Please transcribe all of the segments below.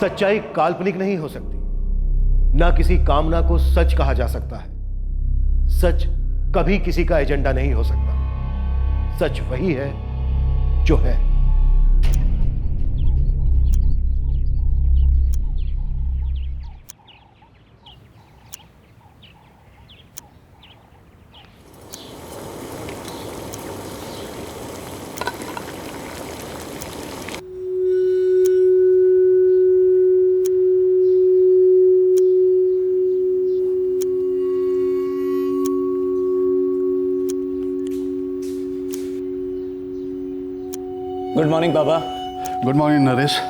सच्चाई काल्पनिक नहीं हो सकती, ना किसी कामना को सच कहा जा सकता है। सच कभी किसी का एजेंडा नहीं हो सकता। सच वही है जो है। गुड मॉर्निंग बाबा। Good morning Naresh.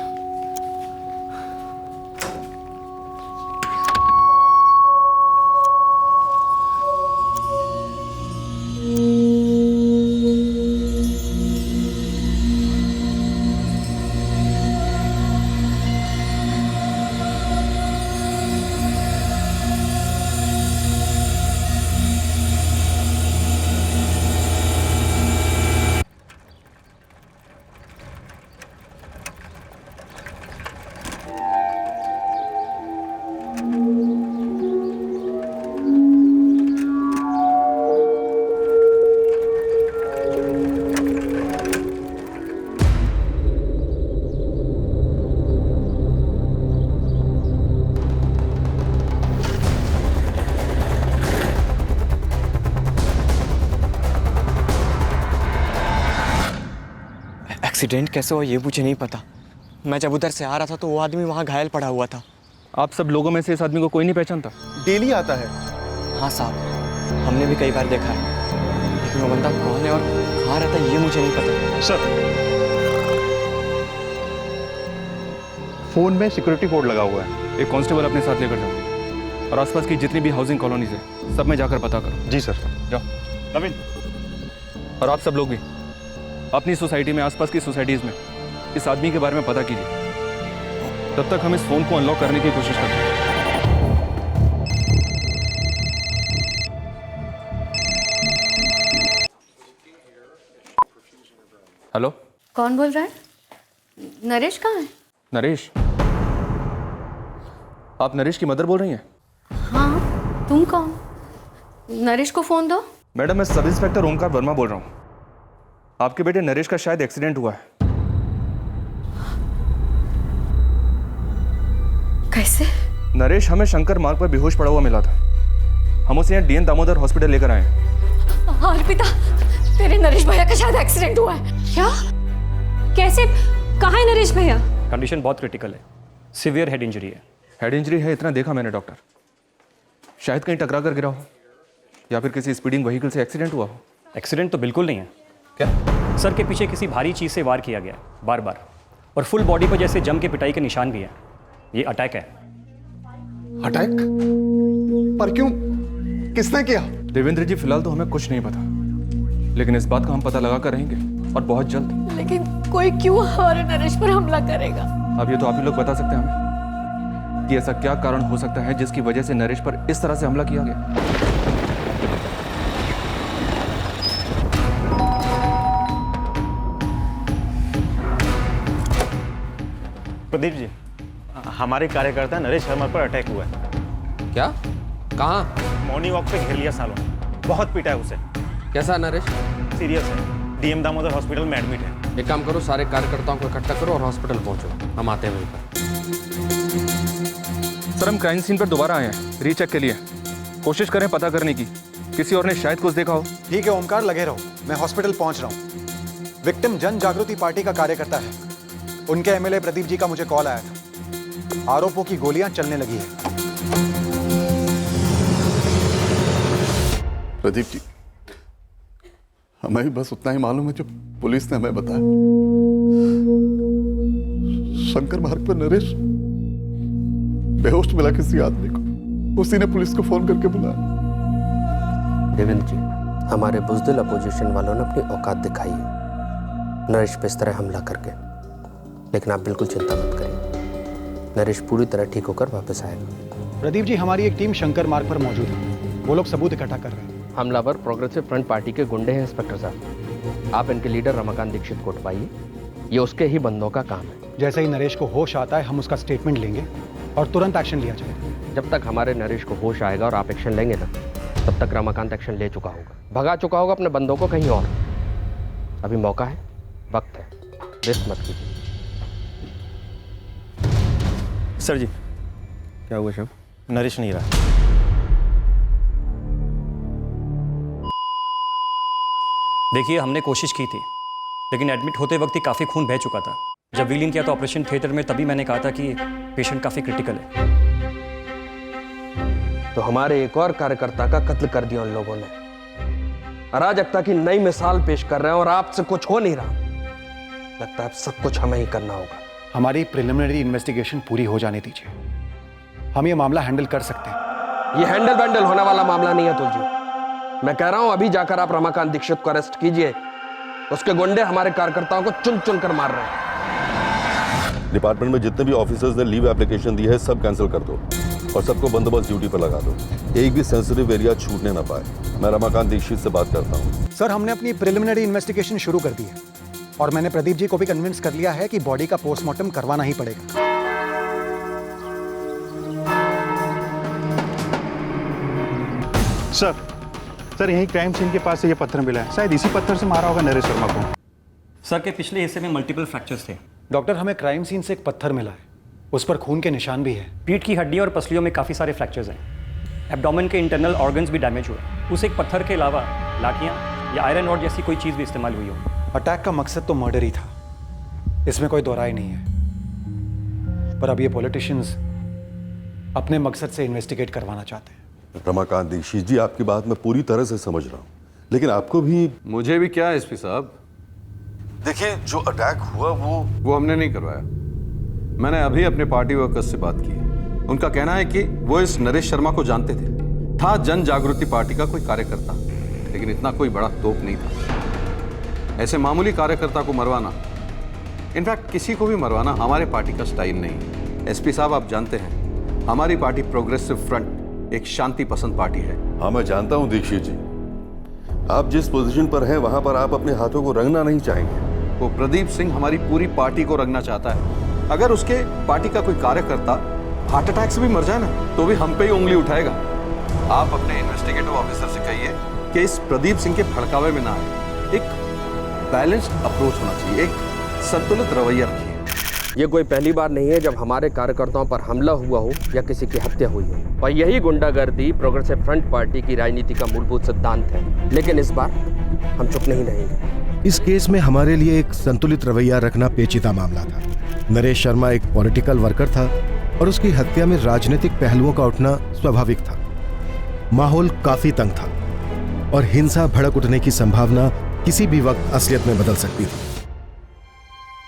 एक्सीडेंट कैसे हुआ ये मुझे नहीं पता। मैं जब उधर से आ रहा था तो वो आदमी वहाँ घायल पड़ा हुआ था। आप सब लोगों में से इस आदमी को कोई नहीं पहचानता? डेली आता है। हाँ साहब, हमने भी कई बार देखा है, लेकिन वो बंदा कौन है और कहाँ रहता है ये मुझे नहीं पता। सर, फोन में सिक्योरिटी कोड लगा हुआ है। एक कांस्टेबल अपने साथ लेकर जाओ और आसपास की जितनी भी हाउसिंग कॉलोनीज है सब में जाकर पता करो। जी सर। जाओ। नवीन, और आप सब लोग भी अपनी सोसाइटी में, आसपास की सोसाइटीज में इस आदमी के बारे में पता कीजिए। तब तक हम इस फोन को अनलॉक करने की कोशिश करते हैं। हेलो, कौन बोल रहा है? नरेश कहाँ है? नरेश? आप नरेश की मदर बोल रही हैं? हाँ, तुम कौन? नरेश को फोन दो। मैडम, मैं सब इंस्पेक्टर ओमकार वर्मा बोल रहा हूँ। आपके बेटे नरेश का शायद एक्सीडेंट हुआ है। कैसे? नरेश हमें शंकर मार्ग पर बेहोश पड़ा हुआ मिला था। हम उसे यहाँ डीएन दामोदर हॉस्पिटल लेकर आए हैं। अर्पिता, तेरे नरेश भैया का शायद एक्सीडेंट हुआ है। क्या? कैसे? कहाँ है नरेश भैया? कंडीशन बहुत क्रिटिकल है, सीवियर हेड इंजरी है। हेड इंजरी है इतना देखा मैंने डॉक्टर। शायद कहीं टकरा कर गिरा हो या फिर किसी स्पीडिंग व्हीकल से एक्सीडेंट हुआ हो। एक्सीडेंट तो बिल्कुल नहीं है। क्या? सर के पीछे किसी भारी चीज़ से वार किया गया है बार बार, और फुल बॉडी पर जैसे जम के पिटाई के निशान भी हैं। ये अटैक है। अटैक? पर क्यों? किसने किया? देवेंद्र जी, फिलहाल तो हमें कुछ नहीं पता, लेकिन इस बात का हम पता लगा कर रहेंगे और बहुत जल्द। लेकिन कोई क्यों हमारे नरेश पर हमला करेगा? अब ये तो आप ही लोग बता सकते हैं हमें कि ऐसा क्या कारण हो सकता है जिसकी वजह से नरेश पर इस तरह से हमला किया गया। प्रदीप जी, हमारे कार्यकर्ता नरेश शर्मा पर अटैक हुआ है। क्या? कहाँ? मॉर्निंग वॉक पे घेर लिया सालों ने, बहुत पीटा है उसे। कैसा नरेश? सीरियस है, डीएम दामोदर हॉस्पिटल में एडमिट है। एक काम करो, सारे कार्यकर्ताओं को इकट्ठा करो और हॉस्पिटल पहुंचो, हम आते हैं वहीं पर। सर, हम क्राइम सीन पर दोबारा आए हैं रीचेक के लिए। कोशिश करें पता करने की, किसी और ने शायद कुछ देखा हो। ठीक है ओमकार, लगे रहो, मैं हॉस्पिटल पहुंच रहा हूँ। विक्टिम जन जागृति पार्टी का कार्यकर्ता है। उनके एमएलए प्रदीप जी का मुझे कॉल आया था। आरोपों की गोलियां चलने लगी है। प्रदीप जी, हमें भी बस उतना ही मालूम है जो पुलिस ने हमें बताया। शंकर मार्ग पर नरेश बेहोश मिला किसी आदमी को। उसी ने पुलिस को फोन करके बुलाया। देवेंद्र जी, हमारे बुजदिल अपोजिशन वालों ने अपनी औकात दिखाई है नरेश पे इस तरह हमला करके, लेकिन आप बिल्कुल चिंता मत करिए, नरेश पूरी तरह ठीक होकर वापस आएगा। प्रदीप जी, हमारी एक टीम शंकर मार्ग पर मौजूद है। वो लोग सबूत इकट्ठा कर रहे हैं। हमलावर प्रोग्रेसिव फ्रंट पार्टी के गुंडे हैं इंस्पेक्टर साहब। आप इनके लीडर रमाकांत दीक्षित को उठवाइए ये उसके ही बंदों का काम है। जैसे ही नरेश को होश आता है हम उसका स्टेटमेंट लेंगे और तुरंत एक्शन लिया जाएगा। जब तक हमारे नरेश को होश आएगा और आप एक्शन लेंगे ना, तब तक रमाकांत एक्शन ले चुका होगा, भगा चुका होगा अपने बंदों को कहीं और। अभी मौका है, वक्त है, वेस्ट मत कीजिए। सर जी, क्या हुआ शव? नरेश नहीं रहा। देखिए, हमने कोशिश की थी, लेकिन एडमिट होते वक्त ही काफ़ी खून बह चुका था। जब व्हीलिंग किया तो ऑपरेशन थिएटर में, तभी मैंने कहा था कि पेशेंट काफ़ी क्रिटिकल है। तो हमारे एक और कार्यकर्ता का कत्ल कर दिया उन लोगों ने। अराजकता की नई मिसाल पेश कर रहे हैं और आपसे कुछ हो नहीं रहा। लगता है अब सब कुछ हमें ही करना होगा। हमारी प्रिलिमिनरी इन्वेस्टिगेशन पूरी हो जाने दीजिए, हम ये मामला हैंडल कर सकते हैं। ये हैंडल वैंडल होने वाला मामला नहीं है अतुल जी। मैं कह रहा हूं अभी जाकर आप रमाकांत दीक्षित को अरेस्ट कीजिए। उसके गुंडे हमारे कार्यकर्ताओं को चुन चुन कर मार रहे हैं। डिपार्टमेंट में जितने भी ऑफिसर्स ने लीव एप्लीकेशन दी है सब कैंसिल कर दो और सबको बंदोबस्त ड्यूटी पर लगा दो। एक भी सेंसिटिव एरिया छूटने ना पाए। मैं रमाकांत दीक्षित से बात करता हूँ। सर, हमने अपनी प्रिलिमिनरी इन्वेस्टिगेशन शुरू कर दी है और मैंने प्रदीप जी को भी कन्विंस कर लिया है कि बॉडी का पोस्टमार्टम करवाना ही पड़ेगा। सर यही क्राइम सीन के पास से ये पत्थर मिला है। शायद इसी पत्थर से मारा होगा नरेश शर्मा को। सर के पिछले हिस्से में मल्टीपल फ्रैक्चर्स थे। डॉक्टर, हमें क्राइम सीन से एक पत्थर मिला है, उस पर खून के निशान भी है। पीठ की हड्डियों और पसलियों में काफ़ी सारे फ्रैक्चर्स हैं। एब्डोमेन के इंटरनल ऑर्गन्स भी डैमेज हुए। उस एक पत्थर के अलावा लाठियाँ या आयरन रॉड जैसी कोई चीज़ भी इस्तेमाल हुई हो। अटैक का मकसद तो मर्डर ही था, इसमें कोई दो राय नहीं है। पर अब ये पॉलिटिशियंस अपने मकसद से इन्वेस्टिगेट करवाना चाहते हैं। रमाकांत दीक्षित जी, आपकी बात मैं पूरी तरह से समझ रहा हूँ, लेकिन आपको भी। मुझे भी क्या एसपी साहब? देखिए, जो अटैक हुआ वो हमने नहीं करवाया। मैंने अभी अपने पार्टी वर्कर्स से बात की। उनका कहना है कि वो इस नरेश शर्मा को जानते थे। था जन जागृति पार्टी का कोई कार्यकर्ता, लेकिन इतना कोई बड़ा तोप नहीं था। ऐसे मामूली कार्यकर्ता को मरवाना, इनफैक्ट किसी को भी मरवाना हमारे पार्टी का स्टाइल नहीं है। एसपी साहब, आप जानते हैं हमारी पार्टी प्रोग्रेसिव फ्रंट एक शांति पसंद पार्टी है। हाँ, मैं जानता हूँ दीक्षित जी, आप जिस पोजीशन पर हैं वहां पर आप अपने हाथों को रंगना नहीं चाहेंगे। वो प्रदीप सिंह हमारी पूरी पार्टी को रंगना चाहता है। अगर उसके पार्टी का कोई कार्यकर्ता हार्ट अटैक से भी मर जाए ना, तो भी हम पे ही उंगली उठाएगा। आप अपने इन्वेस्टिगेटिव ऑफिसर से कहिए कि इस प्रदीप सिंह के भड़कावे में ना आए। एक बैलेंस्ड अप्रोच होना चाहिए, एक संतुलित रवैया रखिए। ये कोई पहली बार नहीं है जब हमारे कार्यकर्ताओं पर हमला हुआ हो या किसी की हत्या हुई हो। और यही गुंडागर्दी प्रोग्रेसिव फ्रंट पार्टी की राजनीति का मूलभूत सिद्धांत है। लेकिन इस बार हम चुप नहीं रहेंगे। इस केस में हमारे लिए एक संतुलित रवैया रखना पेचीदा मामला था। नरेश शर्मा एक पॉलिटिकल वर्कर था और उसकी हत्या में राजनीतिक पहलुओं का उठना स्वाभाविक था। माहौल काफी तंग था और हिंसा भड़क उठने की संभावना किसी भी वक्त असलियत में बदल सकती थी।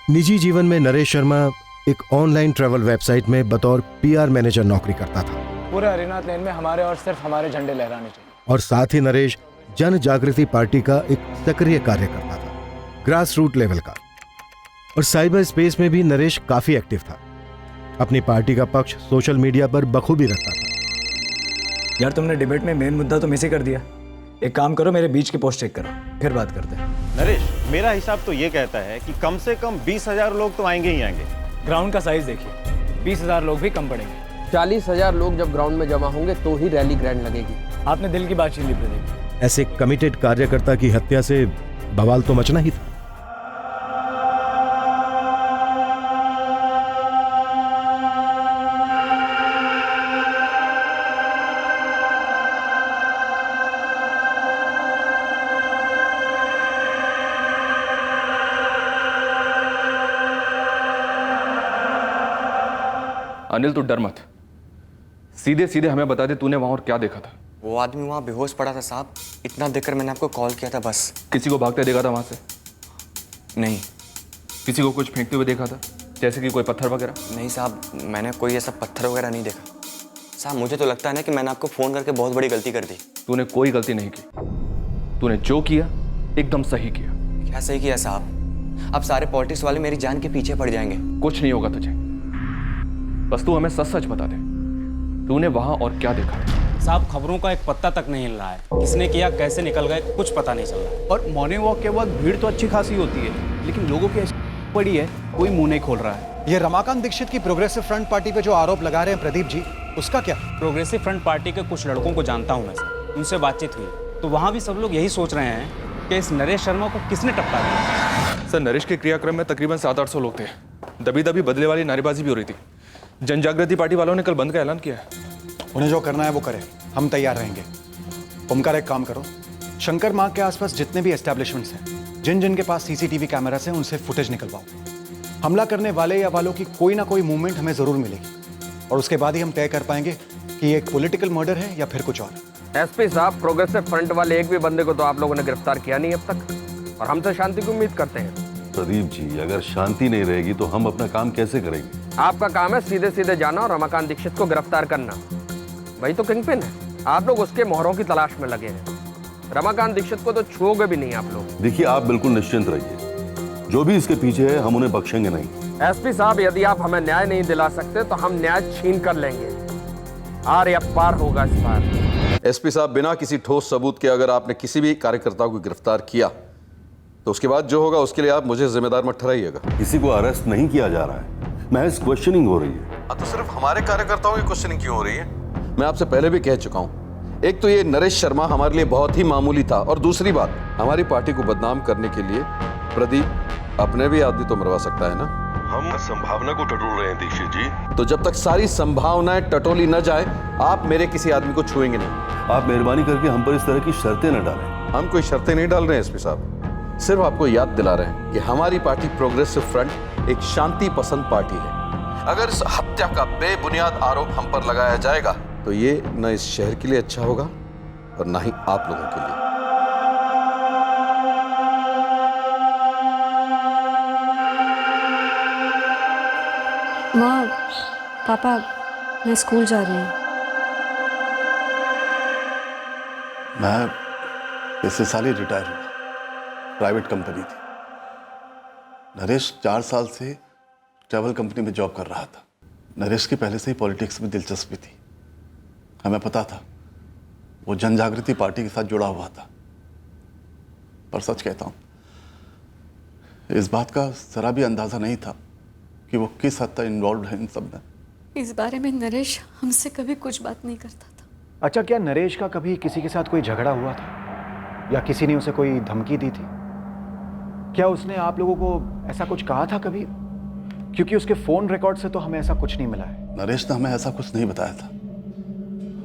निजी जीवन में नरेश शर्मा एक ऑनलाइन ट्रैवल वेबसाइट में बतौर पीआर मैनेजर नौकरी करता था। पूरे हरिनाथ लेन में हमारे और सिर्फ हमारे झंडे लहराने चाहिए। और साथ ही नरेश जन जागृति पार्टी का एक सक्रिय कार्यकर्ता था, ग्रास रूट लेवल का। और साइबर स्पेस में भी नरेश काफी एक्टिव था। अपनी पार्टी का पक्ष सोशल मीडिया पर बखूबी रखता था। यार, तुमने डिबेट में मेन मुद्दा तो मिस ही कर दिया। एक काम करो, मेरे बीच की पोस्ट चेक करो, फिर बात करते हैं। नरेश, मेरा हिसाब तो ये कहता है कि कम से कम 20,000 लोग तो आएंगे ही आएंगे। ग्राउंड का साइज देखिए, 20,000 लोग भी कम पड़ेंगे। 40,000 लोग जब ग्राउंड में जमा होंगे तो ही रैली ग्रैंड लगेगी। आपने दिल की बात छीन ली प्रदीप। ऐसे कमिटेड कार्यकर्ता की हत्या से बवाल तो मचना ही था। अनिल, तू डर मत। सीधे सीधे हमें बता दे तूने वहां और क्या देखा था। वो आदमी वहाँ बेहोश पड़ा था साहब। इतना देखकर मैंने आपको कॉल किया था बस। किसी को भागते देखा था वहां से? नहीं। किसी को कुछ फेंकते हुए देखा था, जैसे कि कोई पत्थर वगैरह? नहीं साहब, मैंने कोई ऐसा पत्थर वगैरह नहीं देखा। साहब, मुझे तो लगता है ना कि मैंने आपको फ़ोन करके बहुत बड़ी गलती कर दी। तूने कोई गलती नहीं की। तूने जो किया एकदम सही किया। क्या सही किया साहब? अब सारे पॉलिटिक्स वाले मेरी जान के पीछे पड़ जाएंगे। कुछ नहीं होगा तुझे, बस तू हमें सच सच बता दे, तूने वहां और क्या देखा था? साहब, खबरों का एक पत्ता तक नहीं हिल रहा है। किसने किया, कैसे निकल गए, कुछ पता नहीं चल रहा। और मॉर्निंग वॉक के बाद भीड़ तो अच्छी खासी होती है, लेकिन लोगों की पड़ी है, कोई मुंह नहीं खोल रहा है। ये रमाकांत दीक्षित की प्रोग्रेसिव फ्रंट पार्टी पे जो आरोप लगा रहे हैं प्रदीप जी, उसका क्या? प्रोग्रेसिव फ्रंट पार्टी के कुछ लड़कों को जानता हूं मैं सर, उनसे बातचीत हुई तो वहाँ भी सब लोग यही सोच रहे हैं कि इस नरेश शर्मा को किसने टपका दिया। सर, नरेश के क्रियाक्रम में तकरीबन 700-800 लोग थे। दबी दबी बदले वाली नारेबाजी भी हो रही थी। जन जागृति पार्टी वालों ने कल बंद का ऐलान किया है। उन्हें जो करना है वो करें, हम तैयार रहेंगे। ओमकार, एक काम करो, शंकर मार्ग के आसपास जितने भी एस्टेब्लिशमेंट्स हैं, जिन जिन के पास सीसीटीवी कैमरास हैं, उनसे फुटेज निकलवाओ। हमला करने वाले या वालों की कोई ना कोई मूवमेंट हमें जरूर मिलेगी और उसके बाद ही हम तय कर पाएंगे कि ये एक पॉलिटिकल मर्डर है या फिर कुछ और। एसपी साहब, प्रोग्रेसिव फ्रंट वाले एक भी बंदे को तो आप लोगों ने गिरफ्तार किया नहीं अब तक, और हम तो शांति की उम्मीद करते हैं। प्रदीप जी, अगर शांति नहीं रहेगी तो हम अपना काम कैसे करेंगे? आपका काम है सीधे सीधे जाना और रमाकांत दीक्षित को गिरफ्तार करना, वही तो किंगपिन है। आप लोग उसके मोहरों की तलाश में लगे हैं। रमाकांत दीक्षित को तो छुओगे भी नहीं आप लोग। देखिए, आप बिल्कुल निश्चिंत रहिए, जो भी इसके पीछे है हम उन्हें बख्शेंगे नहीं। एसपी साहब, यदि आप हमें न्याय नहीं दिला सकते तो हम न्याय छीन कर लेंगे। आर या पार होगा इस बार। एसपी साहब, बिना किसी ठोस सबूत के अगर आपने किसी भी कार्यकर्ता को गिरफ्तार किया तो उसके बाद जो होगा उसके लिए आप मुझे जिम्मेदार मत ठहराइएगा। किसी को अरेस्ट नहीं किया जा रहा है, महज क्वेश्चनिंग हो रही है। तो सिर्फ हमारे कार्यकर्ताओं की क्वेश्चनिंग क्यों हो रही है? मैं आपसे पहले भी कह चुका हूं, एक तो ये नरेश शर्मा हमारे लिए बहुत ही मामूली था, और दूसरी बात, हमारी पार्टी को बदनाम करने के लिए प्रदीप अपने भी आदमी तो मरवा सकता है ना। हम संभावना को टटोल रहे हैं दीक्षित जी। तो जब तक सारी संभावनाएं टटोली न जाए, आप मेरे किसी आदमी को छुएंगे नहीं। आप मेहरबानी करके हम पर इस तरह की शर्तें न डालें। हम कोई शर्तें नहीं डाल रहे हैं एसपी साहब, सिर्फ आपको याद दिला रहे हैं कि हमारी पार्टी प्रोग्रेसिव फ्रंट एक शांति पसंद पार्टी है। अगर इस हत्या का बेबुनियाद आरोप हम पर लगाया जाएगा तो ये न इस शहर के लिए अच्छा होगा और न ही आप लोगों के लिए। माँ, पापा, मैं स्कूल जा रही हूँ। मैं पिछले साल ही रिटायर हुआ, प्राइवेट कंपनी थी। नरेश 4 साल से ट्रैवल कंपनी में जॉब कर रहा था। नरेश की पहले से ही पॉलिटिक्स में दिलचस्पी थी, हमें पता था वो जन जागृति पार्टी के साथ जुड़ा हुआ था। पर सच कहता हूँ, इस बात का जरा भी अंदाजा नहीं था कि वो किस हद तक इन्वॉल्व है इन सब में। इस बारे में नरेश हमसे कभी कुछ बात नहीं करता था। अच्छा, क्या नरेश का कभी किसी के साथ कोई झगड़ा हुआ था या किसी ने उसे कोई धमकी दी थी? क्या उसने आप लोगों को ऐसा कुछ कहा था कभी? क्योंकि उसके फोन रिकॉर्ड से तो हमें ऐसा कुछ नहीं मिला है। नरेश ने हमें ऐसा कुछ नहीं बताया था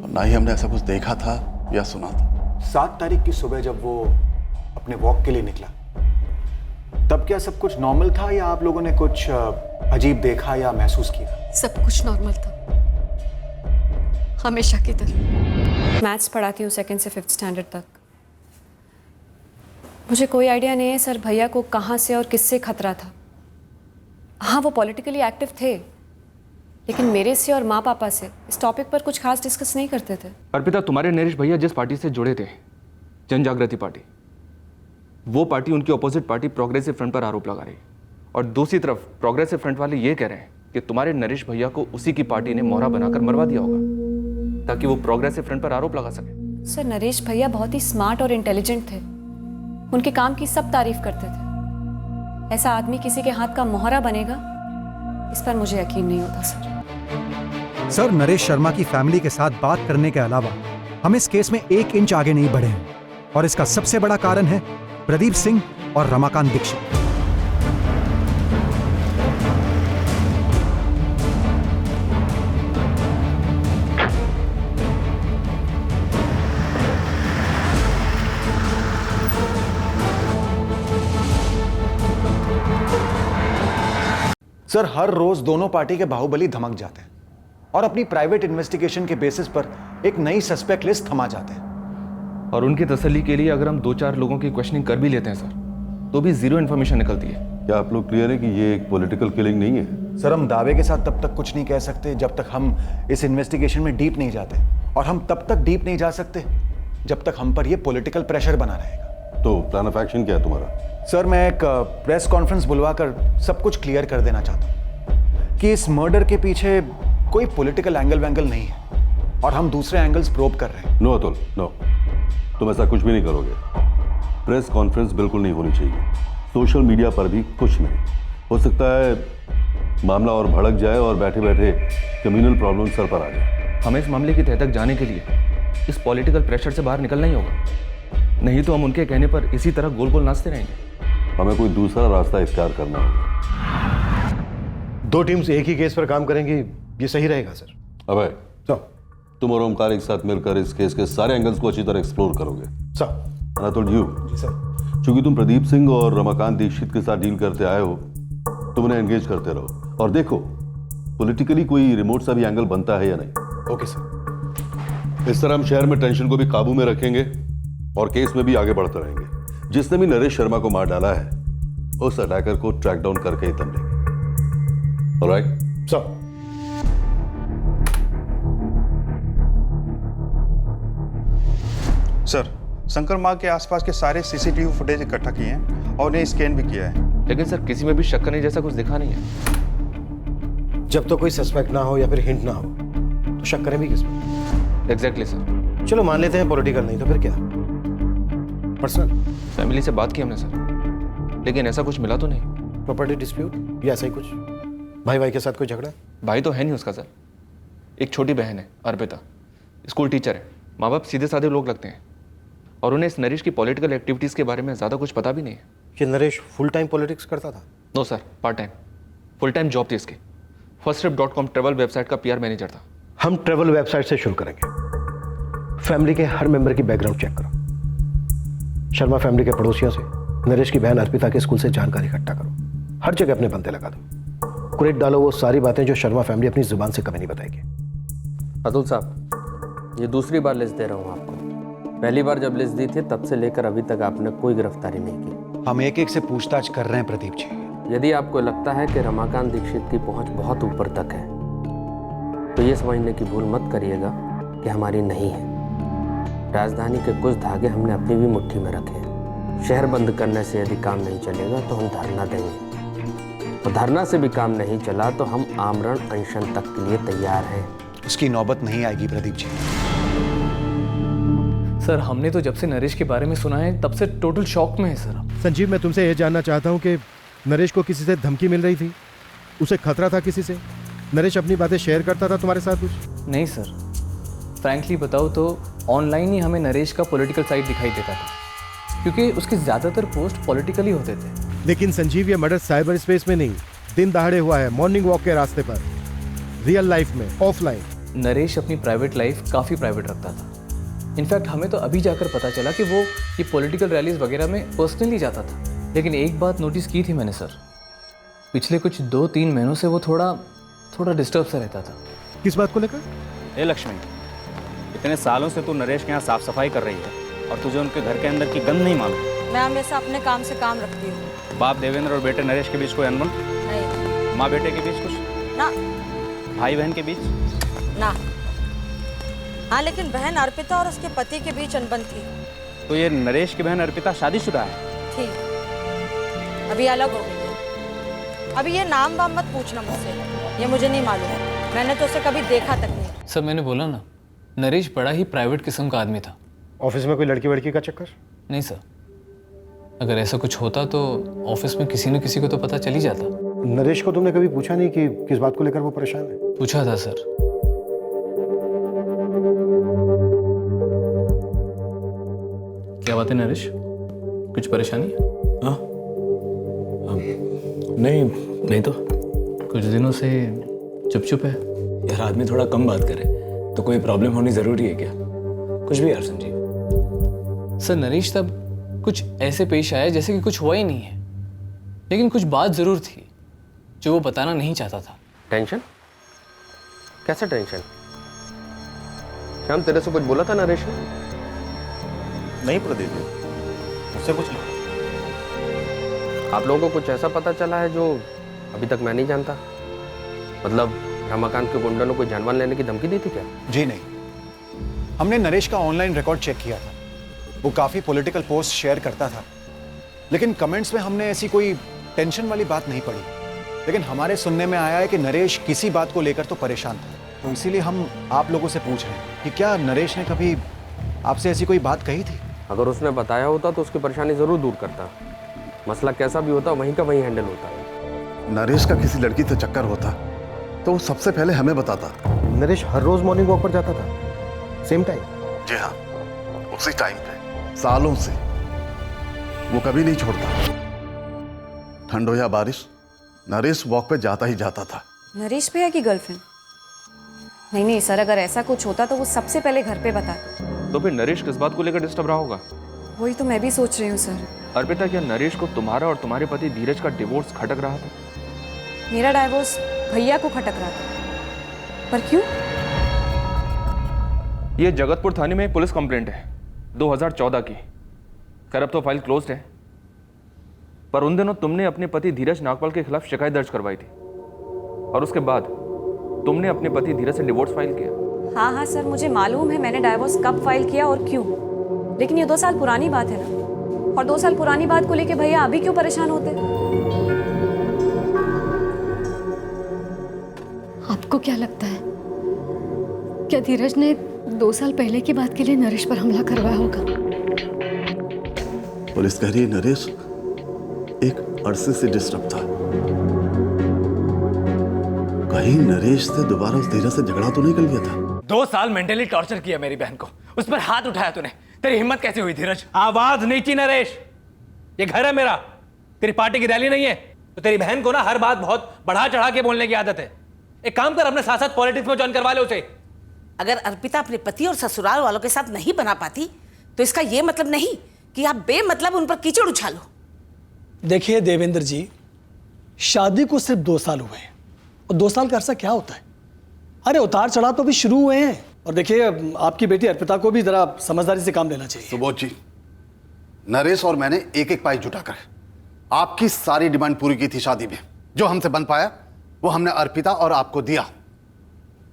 और ना ही हमने ऐसा कुछ देखा था या सुना था। 7 तारीख की सुबह जब वो अपने वॉक के लिए निकला, तब क्या सब कुछ नॉर्मल था या आप लोगों ने कुछ अजीब देखा या महसूस किया? सब कुछ नॉर्मल था, हमेशा की तरह। मैथ्स पढ़ाती हूँ 2nd से 5th स्टैंडर्ड तक। मुझे कोई आइडिया नहीं है सर भैया को कहाँ से और किससे खतरा था। हाँ, वो पॉलिटिकली एक्टिव थे, लेकिन मेरे से और माँ पापा से इस टॉपिक पर कुछ खास डिस्कस नहीं करते थे। अर्पिता, तुम्हारे नरेश भैया जिस पार्टी से जुड़े थे, जन जागृति पार्टी, वो पार्टी उनकी ऑपोजिट पार्टी प्रोग्रेसिव फ्रंट पर आरोप लगा रही, और दूसरी तरफ प्रोग्रेसिव फ्रंट वाले ये कह रहे हैं कि तुम्हारे नरेश भैया को उसी की पार्टी ने मोहरा बनाकर मरवा दिया होगा ताकि वो प्रोग्रेसिव फ्रंट पर आरोप लगा सके। सर, नरेश भैया बहुत ही स्मार्ट और इंटेलिजेंट थे, उनके काम की सब तारीफ करते थे। ऐसा आदमी किसी के हाथ का मोहरा बनेगा, इस पर मुझे यकीन नहीं होता सर। सर, नरेश शर्मा की फैमिली के साथ बात करने के अलावा हम इस केस में 1 इंच आगे नहीं बढ़े हैं, और इसका सबसे बड़ा कारण है प्रदीप सिंह और रमाकांत दीक्षित। सर, हर रोज दोनों पार्टी के बाहुबली धमक जाते हैं और अपनी प्राइवेट इन्वेस्टिगेशन के बेसिस पर एक नई सस्पेक्ट लिस्ट थमा जाते हैं। और उनकी तसल्ली के लिए अगर हम 2-4 लोगों की क्वेश्चनिंग कर भी लेते हैं सर, तो भी 0 इन्फॉर्मेशन निकलती है। क्या आप लोग क्लियर है कि ये एक पॉलिटिकल किलिंग नहीं है? सर, हम दावे के साथ तब तक कुछ नहीं कह सकते जब तक हम इस इन्वेस्टिगेशन में डीप नहीं जाते, और हम तब तक डीप नहीं जा सकते जब तक हम पर ये पॉलिटिकल प्रेशर बना रहेगा। तो प्लान ऑफ एक्शन क्या है तुम्हारा? सर, मैं एक प्रेस कॉन्फ्रेंस बुलवाकर सब कुछ क्लियर कर देना चाहता हूँ कि इस मर्डर के पीछे कोई पॉलिटिकल एंगल नहीं है, और हम दूसरे एंगल्स प्रोब कर रहे हैं। नो अतुल, नो, तुम ऐसा कुछ भी नहीं करोगे। प्रेस कॉन्फ्रेंस बिल्कुल नहीं होनी चाहिए, सोशल मीडिया पर भी कुछ नहीं। हो सकता है मामला और भड़क जाए और बैठे बैठे कम्युनल प्रॉब्लम सर पर आ जाए। हमें इस मामले की तह तक जाने के लिए इस पॉलिटिकल प्रेशर से बाहर निकलना ही होगा, नहीं तो हम उनके कहने पर इसी तरह गोल गोल नाचते रहेंगे। हमें कोई दूसरा रास्ता इख्तियार करना होगा। 2 टीम्स एक ही केस पर काम करेंगी, ये सही रहेगा सर। अभय, सर तुम और ओमकार एक साथ मिलकर इस केस के सारे एंगल्स को अच्छी तरह एक्सप्लोर करोगे। सर। I told you. जी सर। चूंकि तुम प्रदीप सिंह और रमाकांत दीक्षित के साथ डील करते आए हो, तुम उन्हें एंगेज करते रहो और देखो पॉलिटिकली कोई रिमोट सा भी एंगल बनता है या नहीं। Okay sir. इस तरह हम शहर में टेंशन को भी काबू में रखेंगे और केस में भी आगे बढ़ते रहेंगे। जिसने भी नरेश शर्मा को मार डाला है उस अटैकर को ट्रैक डाउन करके ही दम लेंगे। Alright sir. सर, शंकर मार्ग के आसपास के सारे सीसीटीवी फुटेज इकट्ठा किए हैं और उन्हें स्कैन भी किया है, लेकिन सर किसी में भी शक करने जैसा कुछ दिखा नहीं है। जब तो कोई सस्पेक्ट ना हो या फिर हिंट ना हो तो शक करें भी किस पर? Exactly sir. चलो मान लेते हैं पॉलिटिकल नहीं तो फिर क्या, पर्सनल। फैमिली से बात की हमने सर, लेकिन ऐसा कुछ मिला तो नहीं। प्रॉपर्टी डिस्प्यूट या ऐसा ही कुछ? भाई भाई के साथ कोई झगड़ा? भाई तो है नहीं उसका सर, एक छोटी बहन है अर्पिता, स्कूल टीचर है। माँ बाप सीधे साधे लोग लगते हैं और उन्हें इस नरेश की पॉलिटिकल एक्टिविटीज़ के बारे में ज़्यादा कुछ पता भी नहीं है। कि नरेश फुल टाइम पॉलिटिक्स करता था? No sir, part time. Full time job थी इसकी, firsttrip.com ट्रैवल वेबसाइट का PR मैनेजर था। हम ट्रैवल वेबसाइट से शुरू करेंगे। फैमिली के हर मेंबर की बैकग्राउंड चेक करो। शर्मा फैमिली के पड़ोसियों से नरेश की बहन अर्पिता के स्कूल से जानकारी इकट्ठा करो। हर जगह अपने बंदे लगा दो। कुरेट डालो वो सारी बातें जो शर्मा फैमिली अपनी जुबान से कभी नहीं बताएगी। अतुल साहब, ये दूसरी बार लिस्ट दे रहा हूँ आपको। पहली बार जब लिस्ट दी थी तब से लेकर अभी तक आपने कोई गिरफ्तारी नहीं की। हम एक एक से पूछताछ कर रहे हैं प्रदीप जी। यदि आपको लगता है कि रमाकांत दीक्षित की पहुंच बहुत ऊपर तक है तो ये समझने की भूल मत करिएगा कि हमारी नहीं है। राजधानी के कुछ धागे हमने अपनी भी मुट्ठी में रखे हैं। शहर बंद करने से यदि काम नहीं चलेगा तो हम धरना देंगे, और धरना से भी काम नहीं चला तो हम आमरण अनशन तक के लिए तैयार हैं। उसकी नौबत नहीं आएगी प्रदीप जी। सर, हमने तो जब से नरेश के बारे में सुना है तब से टोटल शॉक में है सर। संजीव, मैं तुमसे यह जानना चाहता हूँ कि नरेश को किसी से धमकी मिल रही थी? उसे खतरा था किसी से? नरेश अपनी बातें शेयर करता था तुम्हारे साथ कुछ? नहीं सर, फ्रैंकली बताओ तो ऑनलाइन ही हमें नरेश का पॉलिटिकल साइड दिखाई देता था, क्योंकि उसके ज़्यादातर पोस्ट पॉलिटिकली होते थे। लेकिन संजीव, ये मर्डर साइबर स्पेस में नहीं, दिन दहाड़े हुआ है, मॉर्निंग वॉक के रास्ते पर, रियल लाइफ में, ऑफलाइन। नरेश अपनी प्राइवेट लाइफ काफ़ी प्राइवेट रखता था। इनफैक्ट हमें तो अभी जाकर पता चला कि वो ये पॉलिटिकल रैलीज वगैरह में पर्सनली जाता था। लेकिन एक बात नोटिस की थी मैंने सर, पिछले कुछ 2-3 महीनों से वो थोड़ा डिस्टर्ब सा रहता था। किस बात को लेकर? ए लक्ष्मी, इतने सालों से तू नरेश के यहाँ साफ सफाई कर रही है और तुझे उनके घर के अंदर की गंध नहीं मालूम? मैं हमेशा अपने काम से काम रखती हूँ। बाप देवेंद्र और बेटे नरेश के बीच कोई अनबन? नहीं। माँ बेटे के बीच कुछ? ना। भाई बहन के बीच? ना। हाँ, लेकिन बहन अर्पिता और उसके पति के बीच अनबन थी। तो ये नरेश की बहन अर्पिता शादीशुदा है? थी, अभी अलग हो गई। अभी ये नाम वाम मत पूछना मुझसे, ये मुझे नहीं मालूम, मैंने तो उसे कभी देखा तक नहीं। सर, मैंने बोला ना, नरेश बड़ा ही प्राइवेट किस्म का आदमी था। ऑफिस में कोई लड़की वड़की का चक्कर? नहीं सर, अगर ऐसा कुछ होता तो ऑफिस में किसी न किसी को तो पता चल ही जाता। नरेश को तुमने कभी पूछा नहीं कि किस बात को लेकर वो परेशान है? पूछा था सर। क्या बात है नरेश, कुछ परेशानी है? हाँ, नहीं तो कुछ दिनों से चुप है। यार, आदमी थोड़ा कम बात करे तो कोई प्रॉब्लम होनी जरूरी है क्या? कुछ भी यार संजीव। सर, नरेश तब कुछ ऐसे पेश आया जैसे कि कुछ हुआ ही नहीं है, लेकिन कुछ बात जरूर थी जो वो बताना नहीं चाहता था। टेंशन? कैसा टेंशन? श्याम, तेरे से कुछ बोला था नरेश ने? नहीं प्रदीप जी, मुझसे कुछ नहीं। आप लोगों को कुछ ऐसा पता चला है जो अभी तक मैं नहीं जानता? मतलब रमाकांत के गुंडों ने कोई जानवर लेने की धमकी दी थी क्या? जी नहीं, हमने नरेश का ऑनलाइन रिकॉर्ड चेक किया था। वो काफ़ी पॉलिटिकल पोस्ट शेयर करता था, लेकिन कमेंट्स में हमने ऐसी कोई टेंशन वाली बात नहीं पड़ी। लेकिन हमारे सुनने में आया है कि नरेश किसी बात को लेकर तो परेशान था, तो इसीलिए हम आप लोगों से पूछ रहे हैं कि क्या नरेश ने कभी आपसे ऐसी कोई बात कही थी? अगर उसने बताया होता तो उसकी परेशानी ज़रूर दूर करता। मसला कैसा भी होता वहीं का वहीं हैंडल होता। नरेश का किसी लड़की से चक्कर होता तो वो सबसे पहले हमें बताता। नरेश हर रोज मॉर्निंग वॉक पर जाता था, सेम टाइम? जी हाँ, उसी टाइम पे सालों से वो कभी नहीं छोड़ता। ठंड हो या बारिश, नरेश वॉक पे जाता ही जाता था। नरेश भैया की गर्लफ्रेंड? नहीं नहीं सर, अगर ऐसा कुछ होता तो वो सबसे पहले घर पे बताते। तो फिर नरेश किस बात को लेकर डिस्टर्ब रहा होगा? वही तो मैं भी सोच रही हूँ सर। अर्पिता, क्या नरेश को तुम्हारा और तुम्हारे पति धीरज का डिवोर्स खटक रहा था? मेरा डाइवोर्स भैया को खटक रहा था, पर क्यों? ये जगतपुर थाने में एक पुलिस कंप्लेंट है 2014 की। खैर अब तो फाइल क्लोज्ड है, पर उन दिनों तुमने अपने पति धीरज नागपाल के खिलाफ शिकायत दर्ज करवाई थी और उसके बाद तुमने अपने पति धीरज से डिवोर्स फाइल किया। हाँ हाँ सर, मुझे मालूम है मैंने डाइवोर्स कब फाइल किया और क्यों, लेकिन ये 2 साल पुरानी बात है ना, और 2 साल पुरानी बात को लेके भैया अभी क्यों परेशान होते? आपको क्या लगता है, क्या धीरज ने 2 साल पहले की बात के लिए नरेश पर हमला करवाया होगा? पुलिस कह रही है नरेश एक अरसे से डिस्टर्ब था। कहीं नरेश से दोबारा उस धीरज से झगड़ा तो नहीं कर लिया था? 2 साल मेंटली टॉर्चर किया मेरी बहन को, उस पर हाथ उठाया तूने। तेरी हिम्मत कैसे हुई धीरज? आवाज नीची नरेश, ये घर है मेरा, तेरी पार्टी की रैली नहीं है। तो तेरी बहन को ना हर बात बहुत बढ़ा चढ़ा के बोलने की आदत है। एक काम कर, अपने साथ साथ पॉलिटिक्स में ज्वाइन करवा ले उसे। अगर अर्पिता अपने पति और ससुराल वालों के साथ नहीं बना पाती तो इसका यह मतलब नहीं कि आप बेमतलब उन पर कीचड़ उछालो। देखिए देवेंद्र जी, शादी को सिर्फ 2 साल हुए हैं और 2 साल का अरसा क्या होता है? अरे उतार चढ़ाव तो अभी शुरू हुए हैं। और देखिए आपकी बेटी अर्पिता को भी जरा समझदारी से काम लेना चाहिए। सुबोध जी, नरेश और मैंने एक एक पाई जुटाकर आपकी सारी डिमांड पूरी की थी शादी में। जो हमसे बन पाया वो हमने अर्पिता और आपको दिया।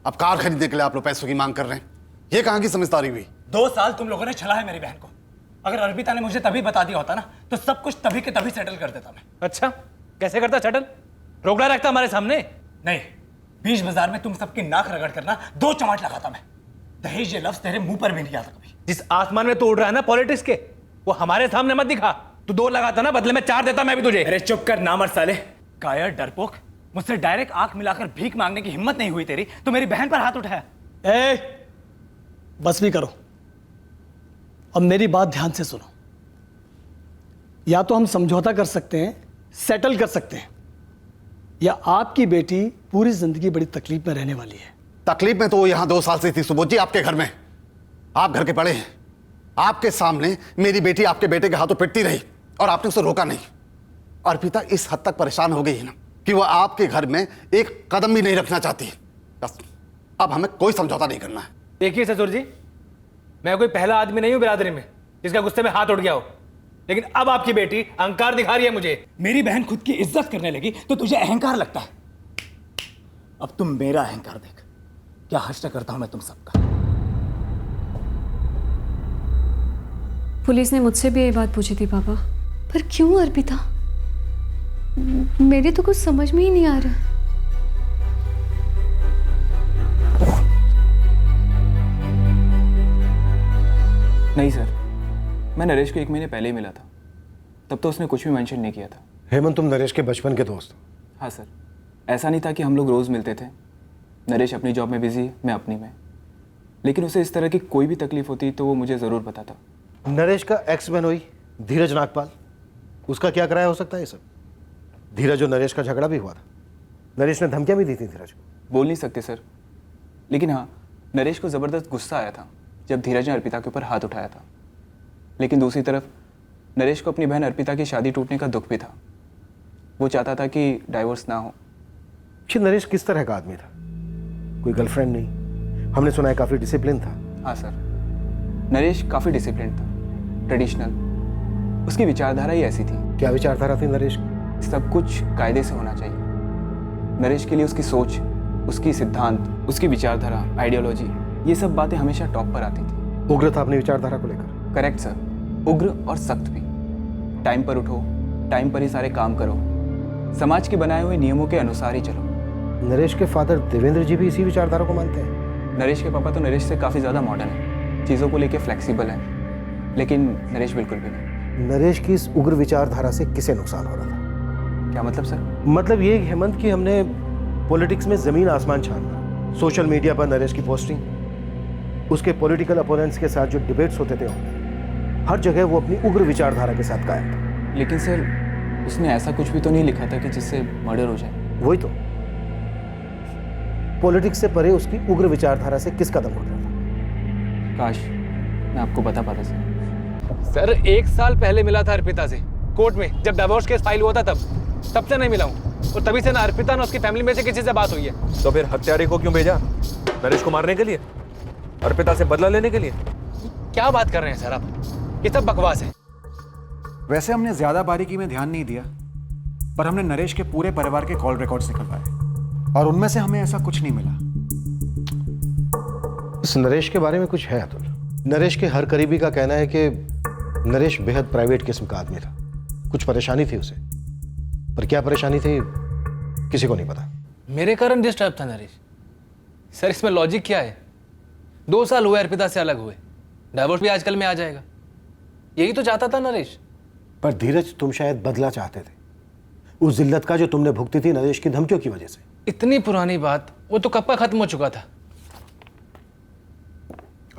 अब कार खरीदने के लिए आप लोग पैसों की मांग कर रहे हैं, ये कहां की समझदारी हुई? 2 साल तुम लोगों ने छला है मेरी बहन को। अगर अर्पिता ने मुझे तभी बता दिया होता ना तो सब कुछ तभी के तभी सेटल कर देता मैं। अच्छा, कैसे करता सेटल? रोकड़ा रखता हमारे सामने? नहीं, बीच बाजार में तुम सबकी नाक रगड़ करना 2 चमाट लगाता मैं। दहेज ये लफ्ज तेरे मुंह पर भी नहीं आता कभी। जिस आसमान में तू उड़ रहा है ना पॉलिटिक्स के, वो हमारे सामने मत दिखा। तू 2 लगाता ना, बदले में 4 देता मैं भी तुझे। अरे चुप कर नामर्द साले, कायर डरपोक। मुझसे डायरेक्ट आंख मिलाकर भीख मांगने की हिम्मत नहीं हुई तेरी तो मेरी बहन पर हाथ उठाया। बस भी करो, अब मेरी बात ध्यान से सुनो। या तो हम समझौता कर सकते हैं, सेटल कर सकते हैं, या आपकी बेटी पूरी जिंदगी बड़ी तकलीफ में रहने वाली है। तकलीफ में तो वो यहां 2 साल से थी सुबोध जी, आपके घर में। आप घर के बड़े हैं, आपके सामने मेरी बेटी आपके बेटे के हाथों पिटती रही और आपने उसे रोका नहीं। अर्पिता इस हद तक परेशान हो गई है ना कि वो आपके घर में एक कदम भी नहीं रखना चाहती। बस अब हमें कोई समझौता नहीं करना है। देखिए ससुर जी, मैं कोई पहला आदमी नहीं हूं बिरादरी में जिसका गुस्से में हाथ उठ गया हो, लेकिन अब आपकी बेटी अहंकार दिखा रही है मुझे। मेरी बहन खुद की इज्जत करने लगी तो तुझे अहंकार लगता है। अब तुम मेरा अहंकार देख, क्या हश्र करता हूं मैं तुम सबका। पुलिस ने मुझसे भी यही बात पूछी थी पापा। पर क्यों अर्पिता? मेरी तो कुछ समझ में ही नहीं आ रहा। नहीं सर, मैं नरेश को 1 महीने पहले ही मिला था, तब तो उसने कुछ भी मेंशन नहीं किया था। हेमंत, तुम नरेश के बचपन के दोस्त हो? हाँ सर, ऐसा नहीं था कि हम लोग रोज़ मिलते थे। नरेश अपनी जॉब में बिजी, मैं अपनी में। लेकिन उसे इस तरह की कोई भी तकलीफ होती तो वो मुझे ज़रूर बताता। नरेश का एक्स बहनोई धीरज नागपाल, उसका क्या कराया हो सकता है ये सब? धीरज और नरेश का झगड़ा भी हुआ था, नरेश ने धमकियां भी दी थी धीरज को। बोल नहीं सकते सर, लेकिन हाँ, नरेश को ज़बरदस्त गुस्सा आया था जब धीरज ने अर्पिता के ऊपर हाथ उठाया था। लेकिन दूसरी तरफ नरेश को अपनी बहन अर्पिता की शादी टूटने का दुख भी था। वो चाहता था कि डाइवोर्स ना हो। नरेश किस तरह का आदमी था? कोई गर्लफ्रेंड नहीं, हमने सुना है काफ़ी डिसिप्लिन था। हाँ सर, नरेश काफ़ी डिसिप्लिन था, ट्रेडिशनल। उसकी विचारधारा ही ऐसी थी। क्या विचारधारा थी नरेश की? सब कुछ कायदे से होना चाहिए। नरेश के लिए उसकी सोच, उसकी सिद्धांत, उसकी विचारधारा, आइडियोलॉजी, ये सब बातें हमेशा टॉप पर आती थी। उग्र था अपनी विचारधारा को लेकर? करेक्ट सर, उग्र और सख्त भी। टाइम पर उठो, टाइम पर ही सारे काम करो, समाज के बनाए हुए नियमों के अनुसार ही चलो। नरेश के फादर देवेंद्र जी भी इसी विचारधारा को मानते हैं? नरेश के पापा तो नरेश से काफ़ी ज़्यादा मॉडर्न है, चीज़ों को लेकर फ्लेक्सिबल है, लेकिन नरेश बिल्कुल भी नहीं। नरेश की इस उग्र विचारधारा से किसे नुकसान हो रहा था? क्या मतलब सर? मतलब ये हेमंत कि हमने पॉलिटिक्स में जमीन आसमान छाना, सोशल मीडिया पर नरेश की पोस्टिंग, उसके पॉलिटिकल अपोनेंट्स के साथ जो डिबेट्स होते थे हर जगह वो अपनी उग्र विचारधारा के साथ गायब था। लेकिन सर उसने ऐसा कुछ भी तो नहीं लिखा था कि जिससे मर्डर हो जाए। वही तो, पॉलिटिक्स से परे उसकी उग्र विचारधारा से किस कदम उठ रहा था? काश मैं आपको बता पाता सर 1 साल पहले मिला था अर्पिता से कोर्ट में, जब डिवोर्स केस फाइल हुआ था तब से नहीं मिला हूँ, और तभी से ना अर्पिता ना उसकी फैमिली में से किसी से बात हुई है। तो फिर हत्यारे को क्यों भेजा? नरेश को मारने के लिए? अर्पिता से बदला लेने के लिए? क्या बात कर रहे हैं सर आप? ये सब बकवास है। वैसे हमने ज्यादा बारीकी में ध्यान नहीं दिया, पर हमने नरेश के पूरे परिवार के कॉल रिकॉर्ड्स निकलवाए और उनमें से हमें ऐसा कुछ नहीं मिला। इस नरेश के बारे में कुछ है अतुल? नरेश के हर करीबी का कहना है कि नरेश बेहद प्राइवेट किस्म का आदमी था, कुछ परेशानी थी उसे, पर क्या परेशानी थी किसी को नहीं पता। मेरे कारण डिस्टर्ब था नरेश। सर इसमें लॉजिक क्या है? 2 साल हुए अर्पिता से अलग हुए, डाइवोर्स भी आजकल में आ जाएगा, यही तो चाहता था नरेश। पर धीरज, तुम शायद बदला चाहते थे, उस जिल्लत का जो तुमने भुगती थी नरेश की धमकियों की वजह से। इतनी पुरानी बात, वो तो कब का खत्म हो चुका था।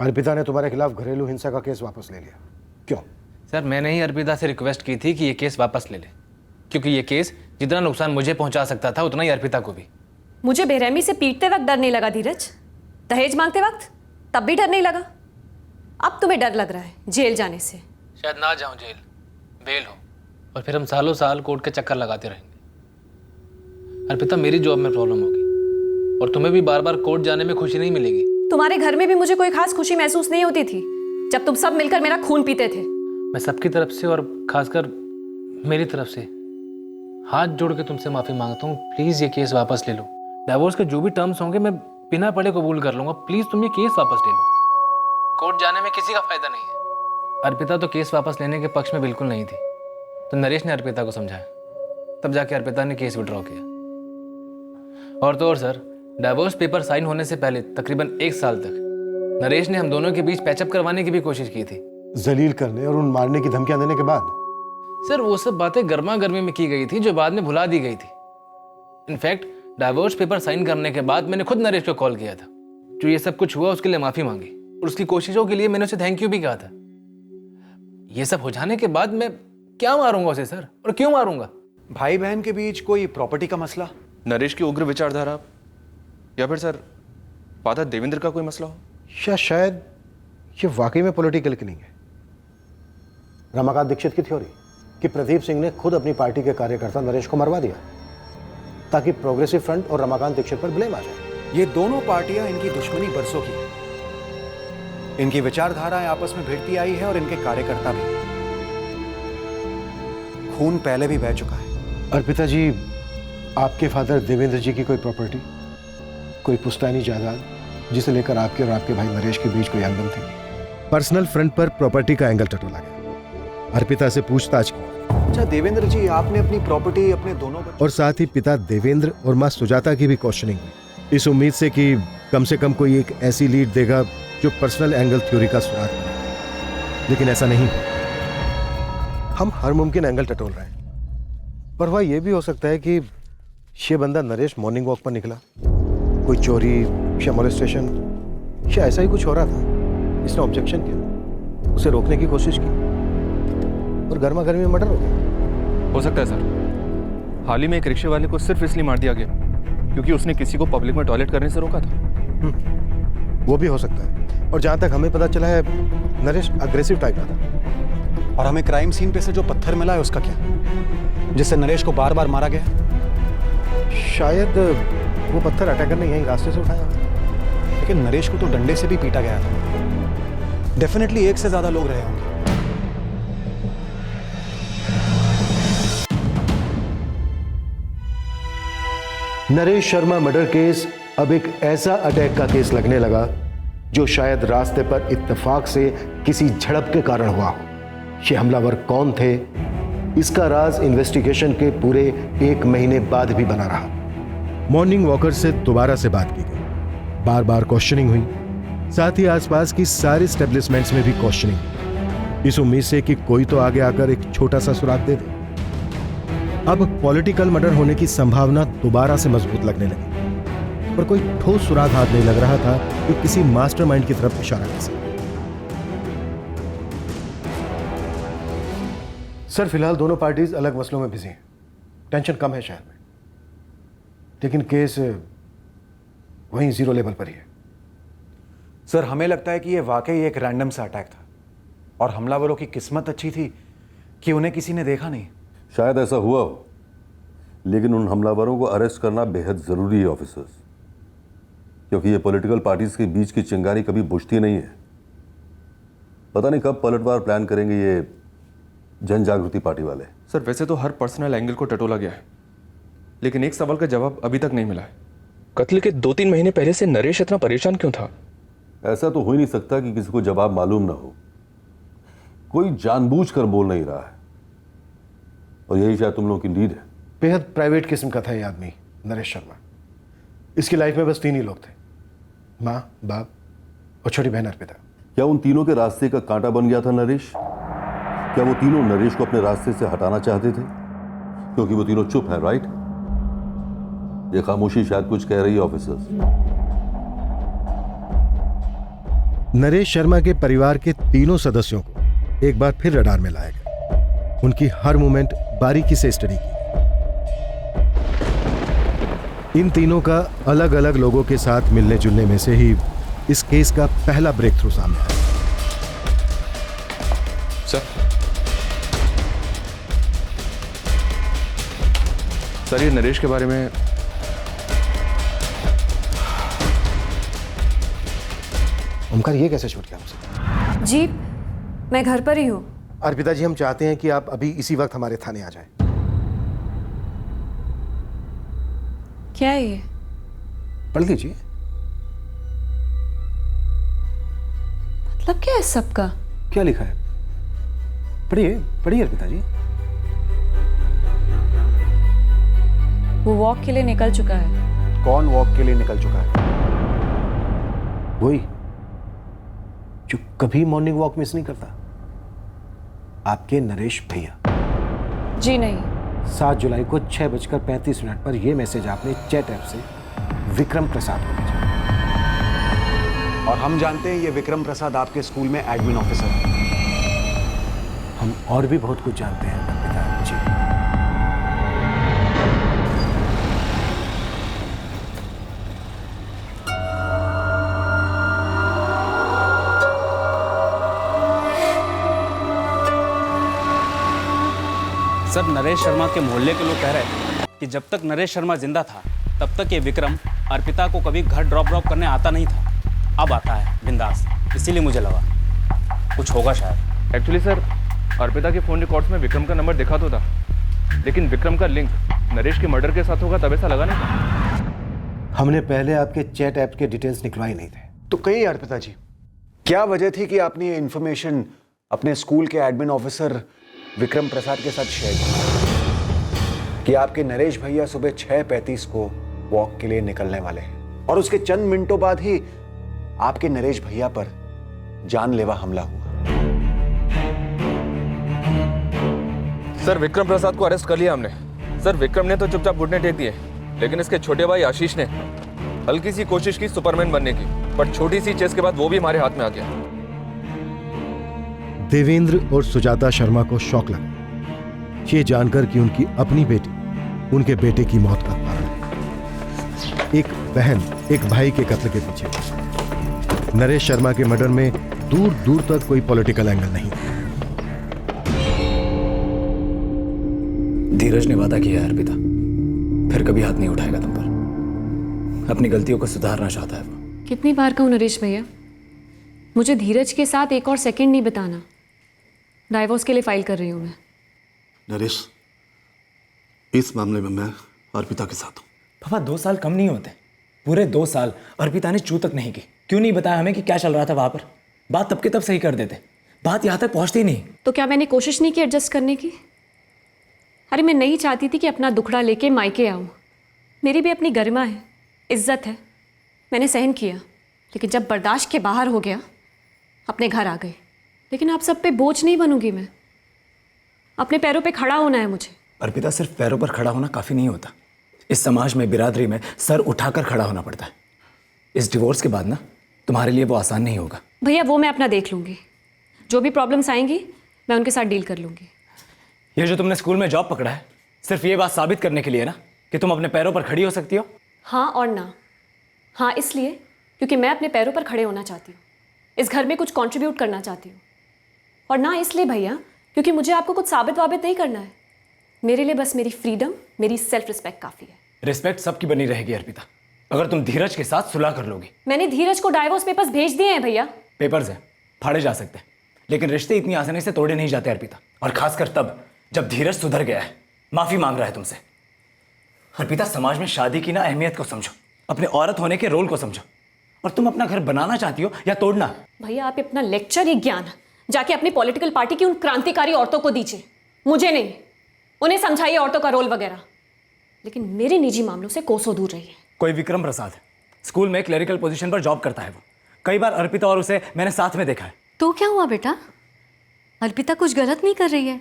अर्पिता ने तुम्हारे खिलाफ घरेलू हिंसा का केस वापस ले लिया, क्यों? सर मैंने ही अर्पिता से रिक्वेस्ट की थी कि ये केस वापस ले ले, क्योंकि ये केस जितना नुकसान मुझे पहुंचा सकता था उतना ही अर्पिता को भी। मुझे बेरहमी से पीटते वक्त डर नहीं लगा धीरज, दहेज मांगते वक्त तब भी डर नहीं लगा। अब तुम्हें डर लग रहा है जेल जाने से। शायद ना जाऊं जेल, बेल हो, और फिर हम सालों साल कोर्ट के चक्कर लगाते रहेंगे। अर्पिता मेरी जॉब में प्रॉब्लम होगी और तुम्हें भी बार बार कोर्ट जाने में खुशी नहीं मिलेगी। तुम्हारे घर में भी मुझे कोई खास खुशी महसूस नहीं होती थी जब तुम सब मिलकर मेरा खून पीते थे। मैं सबकी तरफ से और खासकर मेरी तरफ से हाथ जोड़ के तुमसे माफी मांगता हूँ। प्लीज ये केस वापस ले लो। डिवोर्स के जो भी टर्म्स होंगे मैं बिना पढ़े कबूल कर लूंगा। प्लीज तुम ये केस वापस ले लो, कोर्ट जाने में किसी का फायदा नहीं है। अर्पिता तो केस वापस लेने के पक्ष में बिल्कुल नहीं थी, तो नरेश ने अर्पिता को समझाया, तब जाके अर्पिता ने केस विड्रॉ किया। और तो और सर, डिवोर्स पेपर साइन होने से पहले तकरीबन 1 साल तक नरेश ने हम दोनों के बीच पैचअप करवाने की भी कोशिश की थी। जलील करने और उन मारने की धमकियां देने के बाद? सर वो सब बातें गर्मा गर्मी में की गई थी जो बाद में भुला दी गई थी। इनफैक्ट डिवोर्स पेपर साइन करने के बाद मैंने खुद नरेश को कॉल किया था। जो ये सब कुछ हुआ उसके लिए माफी मांगी और उसकी कोशिशों के लिए मैंने उसे थैंक यू भी कहा था। ये सब हो जाने के बाद मैं क्या मारूंगा उसे सर, और क्यों मारूंगा? भाई बहन के बीच कोई प्रॉपर्टी का मसला? नरेश की उग्र विचारधारा, या फिर सर फादर देवेंद्र का कोई मसला हो? या शायद ये वाकई में पॉलिटिकल किलिंग है। रमाकांत दीक्षित की थ्योरी कि प्रदीप सिंह ने खुद अपनी पार्टी के कार्यकर्ता नरेश को मरवा दिया ताकि प्रोग्रेसिव फ्रंट और रमाकांत दीक्षित पर ब्लेम आ जाए। ये दोनों पार्टियां, इनकी दुश्मनी बरसों की है। इनकी विचारधाराएं आपस में भिड़ती आई है और इनके कार्यकर्ता भी। खून पहले भी बह चुका है। अर्पिता जी, आपके फादर देवेंद्र जी की कोई प्रॉपर्टी, कोई पुश्तैनी जायदाद जिसे लेकर आपके और आपके भाई नरेश के बीच कोई अनबन थी? पर्सनल फ्रंट पर प्रॉपर्टी का एंगल टटोला गया। अर्पिता से पूछताछ की। अच्छा देवेंद्र जी, आपने अपनी प्रॉपर्टी अपने दोनों और साथ ही पिता देवेंद्र और मां सुजाता की भी क्वेश्चनिंग हुई, इस उम्मीद से कि कम से कम कोई एक ऐसी लीड देगा जो पर्सनल एंगल थ्योरी का सुराग बने। लेकिन ऐसा नहीं हुआ। हम हर मुमकिन एंगल टटोल रहे हैं, पर वह यह भी हो सकता है कि ये बंदा नरेश मॉर्निंग वॉक पर निकला, कोई चोरी या मोलेस्टेशन या ऐसा ही कुछ हो रहा था, इसने ऑब्जेक्शन किया, उसे रोकने की कोशिश की और गर्मा गर्मी में मर्डर हो गया। हो सकता है सर, हाल ही में एक रिक्शे वाले को सिर्फ इसलिए मार दिया गया क्योंकि उसने किसी को पब्लिक में टॉयलेट करने से रोका था। वो भी हो सकता है। और जहां तक हमें पता चला है नरेश अग्रेसिव टाइप का था। और हमें क्राइम सीन पे से जो पत्थर मिला है उसका क्या, जिससे नरेश को बार बार मारा गया? शायद वो पत्थर अटैकर ने यहीं रास्ते से उठाया। लेकिन नरेश को तो डंडे से भी पीटा गया था। डेफिनेटली 1 से ज्यादा लोग रहे होंगे। नरेश शर्मा मर्डर केस अब एक ऐसा अटैक का केस लगने लगा जो शायद रास्ते पर इत्तेफाक से किसी झड़प के कारण हुआ हो। ये हमलावर कौन थे, इसका राज इन्वेस्टिगेशन के पूरे 1 महीने बाद भी बना रहा। मॉर्निंग वॉकर से दोबारा से बात की गई, बार बार क्वेश्चनिंग हुई, साथ ही आसपास की सारी एस्टेब्लिशमेंट्स में भी क्वेश्चनिंग, इस उम्मीद से कि कोई तो आगे आकर एक छोटा सा सुराग दे दे। अब पॉलिटिकल मर्डर होने की संभावना दोबारा से मजबूत लगने लगी, पर कोई ठोस सुराग हाथ नहीं लग रहा था जो किसी मास्टरमाइंड की तरफ इशारा कर सके। सर, फिलहाल दोनों पार्टीज अलग मसलों में बिजी हैं, टेंशन कम है शहर में, लेकिन केस वहीं जीरो लेवल पर ही है। सर, हमें लगता है कि यह वाकई एक रैंडम सा अटैक था और हमलावरों की किस्मत अच्छी थी कि उन्हें किसी ने देखा नहीं। शायद ऐसा हुआ हो, लेकिन उन हमलावरों को अरेस्ट करना बेहद जरूरी है ऑफिसर्स, क्योंकि ये पॉलिटिकल पार्टीज के बीच की चिंगारी कभी बुझती नहीं है। पता नहीं कब पलटवार प्लान करेंगे ये जन जागृति पार्टी वाले। सर, वैसे तो हर पर्सनल एंगल को टटोला गया है, लेकिन एक सवाल का जवाब अभी तक नहीं मिला है। कत्ल के 2-3 महीने पहले से नरेश इतना परेशान क्यों था? ऐसा तो हो ही नहीं सकता कि किसी को जवाब मालूम ना हो। कोई जानबूझकर बोल नहीं रहा है, और यही शायद तुम लोगों की नीड है। बेहद प्राइवेट किस्म का था ये आदमी, नरेश शर्मा। इसकी लाइफ में बस 3 ही लोग थे, माँ, बाप और छोटी बहन अर्पिता। क्या उन तीनों के रास्ते का कांटा बन गया था नरेश? क्या वो तीनों नरेश को अपने रास्ते से हटाना चाहते थे? क्योंकि वो तीनों चुप हैं, राइट? ये खामोशी शायद कुछ कह रही है ऑफिसर्स। नरेश शर्मा के परिवार के तीनों सदस्यों को एक बार फिर रडार में लाया गया। उनकी हर मूवमेंट बारीकी से स्टडी की। इन तीनों का अलग अलग लोगों के साथ मिलने जुलने में से ही इस केस का पहला ब्रेक थ्रू सामने आया। सर, ये नरेश के बारे में ओमकार, ये कैसे छूट गया मुझसे? जी, मैं घर पर ही हूँ। अर्पिता जी, हम चाहते हैं कि आप अभी इसी वक्त हमारे थाने आ जाएं। क्या है ये? पढ़ लीजिए। मतलब क्या है सबका? क्या लिखा है? पढ़िए पढ़िए अर्पिता जी। वो वॉक के लिए निकल चुका है। कौन वॉक के लिए निकल चुका है? वही जो कभी मॉर्निंग वॉक मिस नहीं करता, आपके नरेश भैया। जी नहीं। 7 जुलाई को 6:35 पर यह मैसेज आपने चैट ऐप से विक्रम प्रसाद को भेजा। और हम जानते हैं ये विक्रम प्रसाद आपके स्कूल में एडमिन ऑफिसर है। हम और भी बहुत कुछ जानते हैं अर्पिता जी। सर, नरेश शर्मा के मोहल्ले के लोग कह रहे हैं कि जब तक नरेश शर्मा जिंदा था तब तक ये विक्रम अर्पिता को कभी घर ड्रॉप करने आता नहीं था। अब आता है बिंदास, इसीलिए मुझे लगा कुछ होगा शायद। एक्चुअली सर, अर्पिता के फ़ोन रिकॉर्ड्स में विक्रम का नंबर दिखा तो था, लेकिन विक्रम का लिंक नरेश के मर्डर के साथ होगा तब ऐसा लगा नहीं था। हमने पहले आपके चैट ऐप के डिटेल्स निकलवाए नहीं थे। तो कहिए अर्पिता जी, क्या वजह थी कि आपने ये इन्फॉर्मेशन अपने स्कूल के एडमिन ऑफिसर विक्रम प्रसाद के साथ शेयर किया कि आपके नरेश भैया सुबह 6:35 को वॉक के लिए निकलने वाले हैं, और उसके चंद मिनटों बाद ही आपके नरेश भैया पर जानलेवा हमला हुआ? सर, विक्रम प्रसाद को अरेस्ट कर लिया हमने। सर, विक्रम ने तो चुपचाप घुटने टेक दिए, लेकिन इसके छोटे भाई आशीष ने हल्की सी कोशिश की सुपरमैन बनने की, पर छोटी सी चेस के बाद वो भी हमारे हाथ में आ गया। देवेंद्र और सुजाता शर्मा को शौक लगा ये जानकर कि उनकी अपनी बेटी उनके बेटे की मौत का कारण है। एक बहन एक भाई के कत्ल के पीछे। नरेश शर्मा के मर्डर में दूर दूर तक कोई पॉलिटिकल एंगल नहीं। धीरज ने वादा किया है अर्पिता, फिर कभी हाथ नहीं उठाएगा तुम पर। अपनी गलतियों को सुधारना चाहता है वो। कितनी बार कहूं नरेश भैया, मुझे धीरज के साथ एक और सेकंड नहीं बिताना। डाइवोर्स के लिए फाइल कर रही हूं मैं। नरेश, इस मामले में मैं अर्पिता के साथ हूं। पापा, 2 साल कम नहीं होते, पूरे 2 साल अर्पिता ने चू तक नहीं की। क्यों नहीं बताया हमें कि क्या चल रहा था वहां पर? बात तब के तब सही कर देते, बात यहां तक पहुंचती नहीं। तो क्या मैंने कोशिश नहीं की एडजस्ट करने की? अरे मैं नहीं चाहती थी कि अपना दुखड़ा लेके मायके आऊं। मेरी भी अपनी गरिमा है, इज्जत है, मैंने सहन किया, लेकिन जब बर्दाश्त के बाहर हो गया अपने घर आ गए। लेकिन आप सब पे बोझ नहीं बनूंगी मैं, अपने पैरों पे खड़ा होना है मुझे। अर्पिता, सिर्फ पैरों पर खड़ा होना काफ़ी नहीं होता। इस समाज में, बिरादरी में सर उठाकर खड़ा होना पड़ता है। इस डिवोर्स के बाद ना तुम्हारे लिए वो आसान नहीं होगा। भैया वो मैं अपना देख लूँगी, जो भी प्रॉब्लम्स आएंगी मैं उनके साथ डील कर लूँगी। ये जो तुमने स्कूल में जॉब पकड़ा है, सिर्फ ये बात साबित करने के लिए ना कि तुम अपने पैरों पर खड़ी हो सकती हो? हाँ और ना। हाँ इसलिए क्योंकि मैं अपने पैरों पर खड़े होना चाहती हूँ, इस घर में कुछ कंट्रीब्यूट करना चाहती हूँ। और ना इसलिए भैया क्योंकि मुझे आपको कुछ साबित वाबित नहीं करना है। मेरे लिए बस मेरी फ्रीडम, मेरी सेल्फ रिस्पेक्ट काफ़ी है। रिस्पेक्ट सबकी बनी रहेगी अर्पिता, अगर तुम धीरज के साथ सुलह कर लोगी। मैंने धीरज को डाइवोर्स पेपर्स भेज दिए हैं भैया। पेपर्स हैं, फाड़े जा सकते हैं, लेकिन रिश्ते इतनी आसानी से तोड़े नहीं जाते अर्पिता। और खासकर तब जब धीरज सुधर गया है, माफी मांग रहा है तुमसे। अर्पिता, समाज में शादी की ना अहमियत को समझो, अपने औरत होने के रोल को समझो। और तुम अपना घर बनाना चाहती हो या तोड़ना? भैया आप अपना लेक्चर, ये ज्ञान जाके अपनी पॉलिटिकल पार्टी की उन क्रांतिकारी औरतों को दीजिए, मुझे नहीं। उन्हें समझाइए औरतों का रोल वगैरह, लेकिन मेरे निजी मामलों से कोसों दूर रहिए। कोई विक्रम प्रसाद स्कूल में क्लरिकल पोजीशन पर जॉब करता है। वो कई बार अर्पिता और उसे मैंने साथ में देखा है। तो क्या हुआ बेटा? अर्पिता कुछ गलत नहीं कर रही है,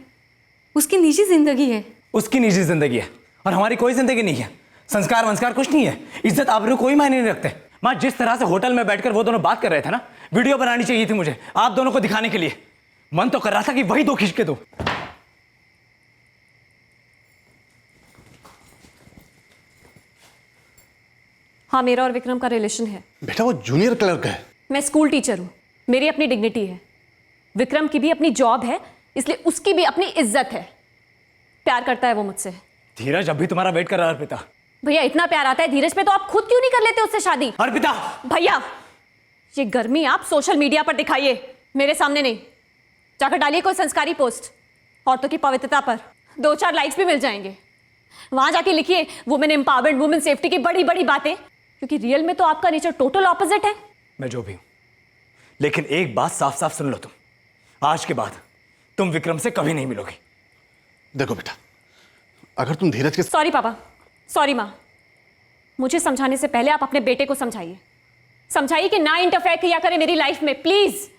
उसकी निजी जिंदगी है। उसकी निजी जिंदगी है और हमारी कोई जिंदगी नहीं है। संस्कार वंस्कार कुछ नहीं है, इज्जत आबरू कोई मायने नहीं रखते। माँ, जिस तरह से होटल में बैठकर वो दोनों बात कर रहे थे ना, वीडियो बनानी चाहिए थी मुझे आप दोनों को दिखाने के लिए। मन तो कर रहा था कि वही दो खींच के दो। हाँ, मेरा और विक्रम का रिलेशन है। बेटा वो जूनियर क्लर्क है। मैं स्कूल टीचर हूँ, मेरी अपनी डिग्निटी है। विक्रम की भी अपनी जॉब है, इसलिए उसकी भी अपनी इज्जत है। प्यार करता है वो मुझसे। धीरज अभी तुम्हारा वेट कर रहा है अर्पिता। भैया इतना प्यार आता है धीरज पे तो आप खुद क्यों नहीं कर लेते उससे शादी? अर्पिता! भैया ये गर्मी आप सोशल मीडिया पर दिखाइए, मेरे सामने नहीं। जाकर डालिए कोई संस्कारी पोस्ट औरतों की पवित्रता पर, 2-4 लाइक्स भी मिल जाएंगे। वहां जाके लिखिए वुमेन एम्पावरमेंट, वुमेन सेफ्टी की बड़ी बड़ी बातें, क्योंकि रियल में तो आपका नेचर टोटल ऑपोजिट है। मैं जो भी हूं, लेकिन एक बात साफ साफ सुन लो, तुम आज के बाद तुम विक्रम से कभी नहीं मिलोगे। देखो बेटा, अगर तुम धीरज के... सॉरी पापा, सॉरी माँ, मुझे समझाने से पहले आप अपने बेटे को समझाइए। समझाइए कि ना इंटरफेयर किया करे मेरी लाइफ में, प्लीज।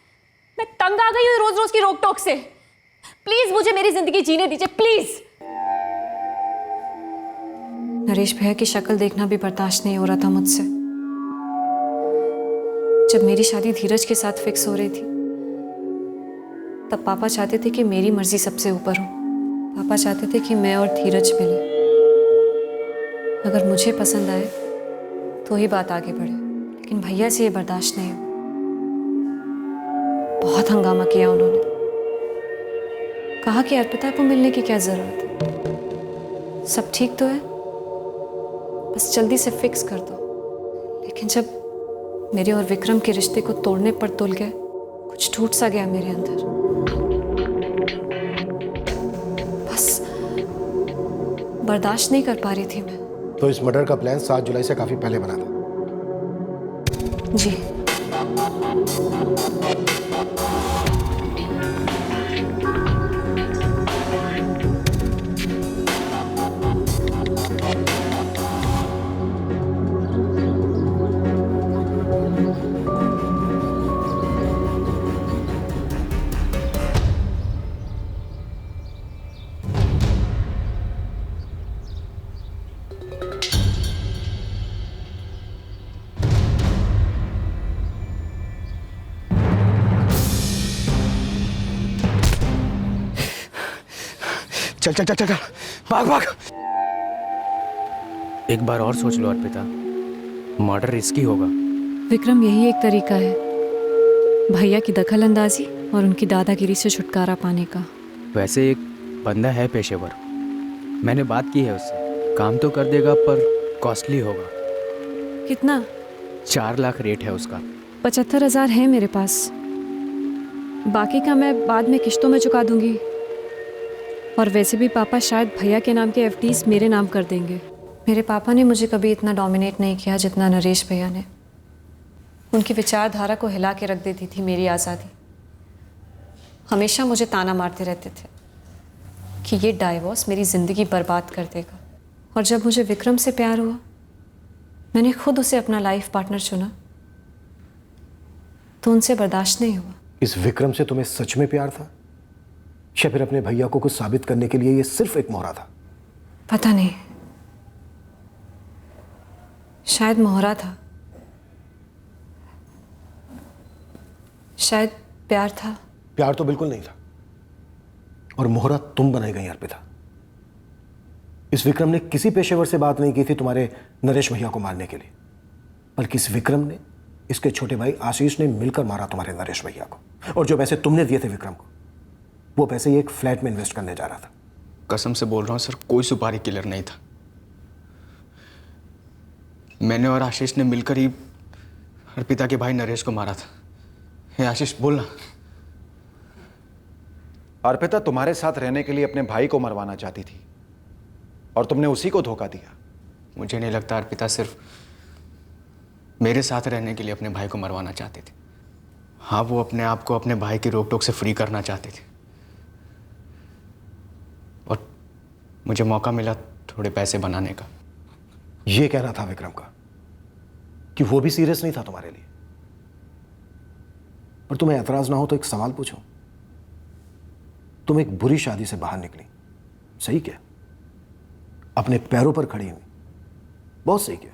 मैं तंग आ गई हूँ रोज रोज की रोक टोक से। प्लीज मुझे मेरी जिंदगी जीने दीजिए, प्लीज। नरेश भैया की शक्ल देखना भी बर्दाश्त नहीं हो रहा था मुझसे। जब मेरी शादी धीरज के साथ फिक्स हो रही थी, तब पापा चाहते थे कि मेरी मर्जी सबसे ऊपर हो। पापा चाहते थे कि मैं और धीरज मिले, अगर मुझे पसंद आए तो ही बात आगे बढ़े, लेकिन भैया से ये बर्दाश्त नहीं हो। बहुत हंगामा किया उन्होंने, कहा कि अर्पिता को मिलने की क्या जरूरत है, सब ठीक तो है, बस जल्दी से फिक्स कर दो। लेकिन जब मेरे और विक्रम के रिश्ते को तोड़ने पर तुल गए, कुछ टूट सा गया मेरे अंदर। बस बर्दाश्त नहीं कर पा रही थी मैं। तो इस मर्डर का प्लान 7 जुलाई से काफी पहले बना था? जी। चल चल चल चल चल, भाग भाग। एक बार और सोच लो अर्पिता, मर्डर रिस्की होगा। विक्रम, यही एक तरीका है भैया की दखल अंदाजी और उनकी दादागिरी से छुटकारा पाने का। वैसे एक बंदा है पेशेवर, मैंने बात की है उससे, काम तो कर देगा पर कॉस्टली होगा। कितना? 4 लाख रेट है उसका। 75,000 है मेरे पास, बाकी का मैं बाद में किश्तों में चुका दूंगी। और वैसे भी पापा शायद भैया के नाम के एफडीज मेरे नाम कर देंगे। मेरे पापा ने मुझे कभी इतना डोमिनेट नहीं किया जितना नरेश भैया ने। उनकी विचारधारा को हिला के रख देती थी मेरी आज़ादी। हमेशा मुझे ताना मारते रहते थे कि ये डाइवोर्स मेरी ज़िंदगी बर्बाद कर देगा। और जब मुझे विक्रम से प्यार हुआ, मैंने खुद उसे अपना लाइफ पार्टनर चुना, तो उनसे बर्दाश्त नहीं हुआ। इस विक्रम से तुम्हें सच में प्यार था, या फिर अपने भैया को कुछ साबित करने के लिए ये सिर्फ एक मोहरा था? पता नहीं, शायद मोहरा था, शायद प्यार था। प्यार तो बिल्कुल नहीं था, और मोहरा तुम बनाई गई अर्पिता। इस विक्रम ने किसी पेशेवर से बात नहीं की थी तुम्हारे नरेश भैया को मारने के लिए, बल्कि इस विक्रम ने, इसके छोटे भाई आशीष ने मिलकर मारा तुम्हारे नरेश भैया को। और जो पैसे तुमने दिए थे विक्रम को, वो पैसे ये एक फ्लैट में इन्वेस्ट करने जा रहा था। कसम से बोल रहा हूँ सर, कोई सुपारी किलर नहीं था। मैंने और आशीष ने मिलकर ही अर्पिता के भाई नरेश को मारा था। हे आशीष, बोलना। अर्पिता तुम्हारे साथ रहने के लिए अपने भाई को मरवाना चाहती थी, और तुमने उसी को धोखा दिया। मुझे नहीं लगता अर्पिता सिर्फ मेरे साथ रहने के लिए अपने भाई को मरवाना चाहती थी। हाँ, वो अपने आप को अपने भाई की रोक टोक से फ्री करना चाहती थी, और मुझे मौका मिला थोड़े पैसे बनाने का। ये कहना था विक्रम का कि वो भी सीरियस नहीं था तुम्हारे लिए। पर तुम्हें ऐतराज ना हो तो एक सवाल पूछूं। तुम एक बुरी शादी से बाहर निकली, सही किया, अपने पैरों पर खड़ी हुई, बहुत सही किया।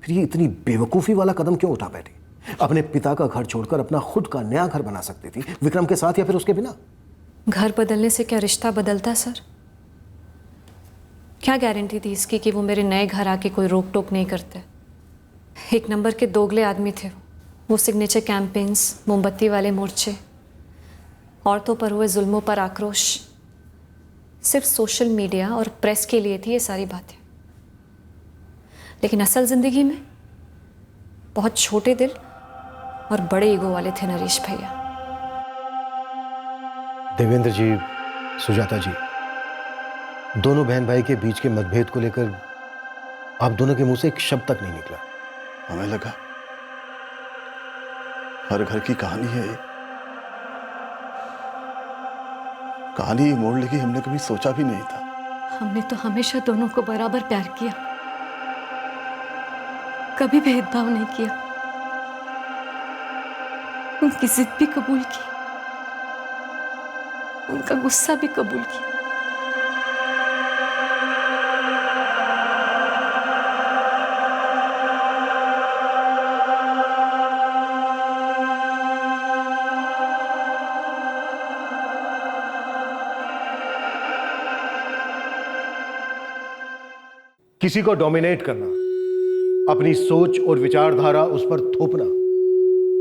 फिर ये इतनी बेवकूफी वाला कदम क्यों उठा बैठी? अपने पिता का घर छोड़कर अपना खुद का नया घर बना सकती थी, विक्रम के साथ या फिर उसके बिना। घर बदलने से क्या रिश्ता बदलता सर? क्या गारंटी थी इसकी कि वो मेरे नए घर आके कोई रोक टोक नहीं करते? एक नंबर के दोगले आदमी थे वो सिग्नेचर कैंपेन्स, मोमबत्ती वाले मोर्चे, औरतों पर हुए जुल्मों पर आक्रोश, सिर्फ सोशल मीडिया और प्रेस के लिए थी ये सारी बातें। लेकिन असल जिंदगी में बहुत छोटे दिल और बड़े ईगो वाले थे नरेश भैया। देवेंद्र जी, सुजाता जी, दोनों बहन भाई के बीच के मतभेद को लेकर आप दोनों के मुंह से एक शब्द तक नहीं निकला। हमें लगा हर घर की कहानी है, कहानी मोड़ लेगी हमने कभी सोचा भी नहीं था। हमने तो हमेशा दोनों को बराबर प्यार किया, कभी भेदभाव नहीं किया, उनकी जिद भी कबूल की, उनका गुस्सा भी कबूल किया। किसी को डोमिनेट करना, अपनी सोच और विचारधारा उस पर थोपना,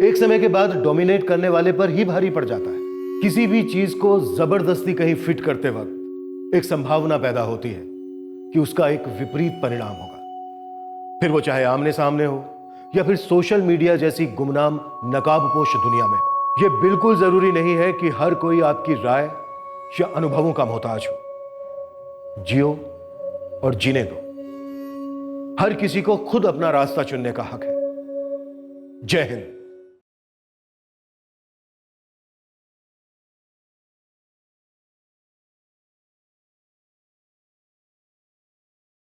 एक समय के बाद डोमिनेट करने वाले पर ही भारी पड़ जाता है। किसी भी चीज को जबरदस्ती कहीं फिट करते वक्त एक संभावना पैदा होती है कि उसका एक विपरीत परिणाम होगा, फिर वो चाहे आमने सामने हो या फिर सोशल मीडिया जैसी गुमनाम नकाबपोश दुनिया में हो। यह बिल्कुल जरूरी नहीं है कि हर कोई आपकी राय या अनुभवों का मोहताज हो। जियो और जीने दो। हर किसी को खुद अपना रास्ता चुनने का हक है। जय हिंद।